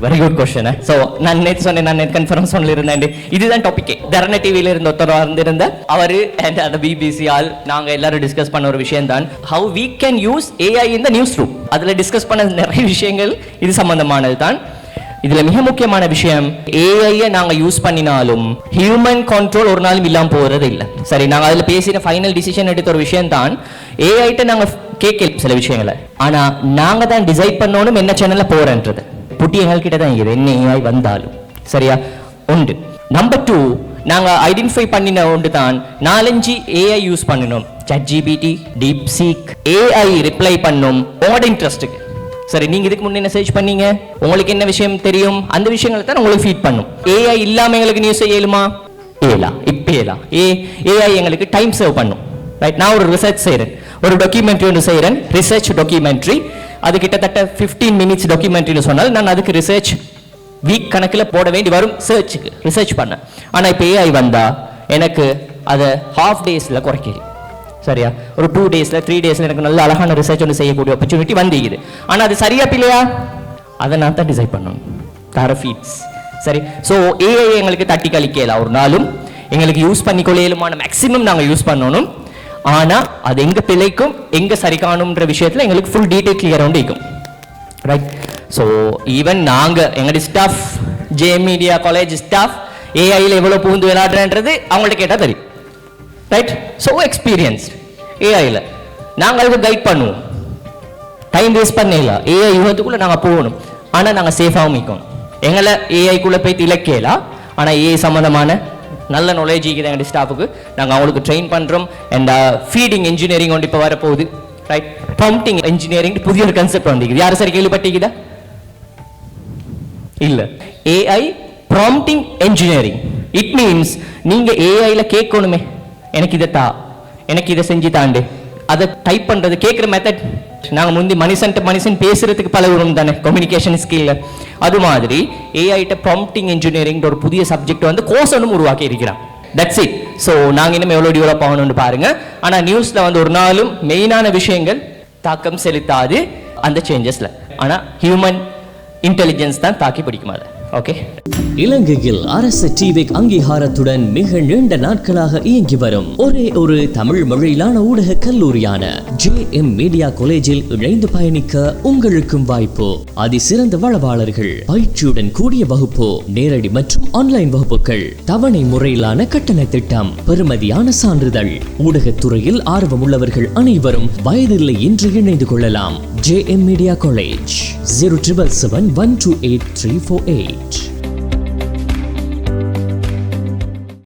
Very good question. So நான் நேற்று conference ஒன்ல இருந்தேன். இதுதான் டாபிக். தரண டிவியில இருந்த ஒருத்தர் வந்திருந்த அவரு அண்ட் அந்த பிபிசி ஆல் நாங்க எல்லாரும் டிஸ்கஸ் பண்ண ஒரு விஷயம் தான் how we can use AI in the newsroom. அதுல டிஸ்கஸ் பண்ண நிறைய விஷயங்கள் இது சம்பந்தமானது தான். இதுல மிக முக்கியமான விஷயம், ஏஐயை நாங்க யூஸ் பண்ணினாலும் ஹியூமன் கண்ட்ரோல் ஒரு நாளும் இல்லாம போறது இல்லை. சரி, நாங்க அதுல பேசின ஃபைனல் டிசிஷன் எடுத்த ஒரு விஷயம் தான் ஏஐட்ட நாங்க கேட்கல சில விஷயங்களை, ஆனா நாங்க தான் டிசைட் பண்ணணும் என்ன சேனல்ல போறன்றது. புட்டி எங்கள்கிட்ட தான் இருக்குது என்ன ஏஐ வந்தாலும். சரியா? உண்டு. நம்பர் 2, நாங்க ஐடென்டிஃபை பண்ணின ஒன்று தான் 4-5 ஏஐ யூஸ் பண்ணணும். ChatGPT, DeepSeek, ஏஐ ரிப்ளை பண்ணும் உங்களோட இன்ட்ரெஸ்ட்டுக்கு. சரி, நீங்க இதுக்கு முன்ன என்ன சர்ச் பண்ணீங்க, உங்களுக்கு என்ன விஷயம் தெரியும், அந்த விஷயங்களை தான் உங்களுக்கு ஃபீட் பண்ணும். ஏஐ இல்லாம எங்களுக்கு நியூஸ் செய்யலுமா? இப்ப ஏஐ எங்களுக்கு டைம் சேவ் பண்ணும். ரைட்? நான் ஒரு ரிசர்ச் செய்யறேன், ஒரு டாக்குமெண்ட்ரி ஒன்று செய்யறேன், ரிசர்ச் டாக்குமெண்ட்ரி. அது கிட்டத்தட்ட 15 minutes டாக்குமெண்ட்ரின்னு சொன்னால் நான் அதுக்கு ரிசர்ச் வீக் கணக்கில் போட வேண்டி வரும் சர்ச்சுக்கு ரிசர்ச் பண்ண. ஆனால் இப்போ ஏஐ வந்தா எனக்கு அதை half daysல குறைக்கிது. சரியா? ஒரு 2 daysல 3 daysல எனக்கு நல்ல அழகான ரிசர்ச் ஒன்று செய்யக்கூடிய ஆப்பர்ச்சுனிட்டி வந்துக்குது. ஆனால் அது சரியா பிள்ளையா அதை நான் தான் டிசைட் பண்ணணும். தர ஃபீட்ஸ். சரி, ஸோ ஏஐ எங்களுக்கு தட்டி கழிக்கலாம் ஒரு நாளும். எங்களுக்கு யூஸ் பண்ணிக்கொள்ளையிலுமான மேக்ஸிமம் நாங்கள் யூஸ் பண்ணணும். ஆனால் அது எங்க பிழைக்கும் எங்க சரி காணும்ன்ற விஷயத்தில் எங்களுக்கு ஃபுல் டீட்டெயில் கிளியர் ஆகும் இருக்கும். ரைட்? ஸோ ஈவன் நாங்கள் எங்களுடைய staff, JM media college staff ஏஐயில் எவ்வளோ பூந்து விளையாடுறன்றது அவங்கள்ட்ட கேட்டால் தெரியும். ரைட்? ஸோ எக்ஸ்பீரியன்ஸ் ஏஐயில் நாங்கள் அதுக்கு கைட் பண்ணுவோம். டைம் வேஸ்ட் பண்ணல. ஏஐ யுகத்துக்குள்ளே நாங்கள் போகணும், ஆனால் நாங்கள் சேஃபாகவும் இருக்கணும். எங்களை ஏஐக்குள்ளே போய் இலக்கலாம். ஆனால் ஏஐ சம்மந்தமான நல்ல நாலேஜ் இருக்குது எங்கள் ஸ்டாஃபுக்கு. நாங்கள் அவங்களுக்கு ட்ரெயின் பண்ணுறோம். அண்ட் ஃபீடிங் இன்ஜினியரிங் ஒன்று இப்போ வரப்போகுது. ரைட்? ப்ராம்ப்டிங் இன்ஜினியரிங் புதிய ஒரு கன்செப்ட் வந்துக்குது. யாரும் சரி கேள்விப்பட்டிக்குதா? இல்லை. AI prompting engineering. It means நீங்கள் ஏஐல கேட்கணுமே, எனக்கு இதை தா, எனக்கு இதை செஞ்சு தாண்டு, அதை டைப் பண்ணுறது கேட்குற மெத்தட். நாங்கள் முந்தி மனுஷன் பேசுறதுக்கு பழகுறோம் தானே, கம்யூனிகேஷன் ஸ்கில்ல. அது மாதிரி ஏஐட்ட ப்ராம்ப்டிங் இன்ஜினியரிங் ஒரு புதிய சப்ஜெக்ட் வந்து கோர்ஸ் ஒன்றும் உருவாக்கி இருக்கிறான். That's it. ஸோ நாங்கள் இன்னும் எவ்வளோ டெவலப் ஆகணும்னு பாருங்க. ஆனால் நியூஸில் வந்து ஒரு நாளும் மெயினான விஷயங்கள் தாக்கம் செலுத்தாது அந்த சேஞ்சஸில். ஆனால் ஹியூமன் இன்டெலிஜென்ஸ் தான் தாக்கி பிடிக்கும் அதை. ஓகே. இலங்கையில் அரசு டிவிக் அங்கீகாரத்துடன் மிக நீண்ட நாட்களாக இயங்கி வரும் ஒரே ஒரு தமிழ் மொழியிலான ஊடக கல்லூரியான ஜேஎம் மீடியா காலேஜில் இணைந்து பயணிக்க உங்களுக்கும் வாய்ப்பு. அதிசிறந்த வளவாளர்கள், பயிற்சியுடன் கூடிய வகுப்பு, நேரடி மற்றும் ஆன்லைன் வகுப்புகள், தவணை முறையிலான கட்டண திட்டம், பெறுமதியான சான்றிதழ். ஊடகத்துறையில் ஆர்வமுள்ளவர்கள் அனைவரும் வயதில்லை என்று இணைந்து கொள்ளலாம். JM media college 0777128 348.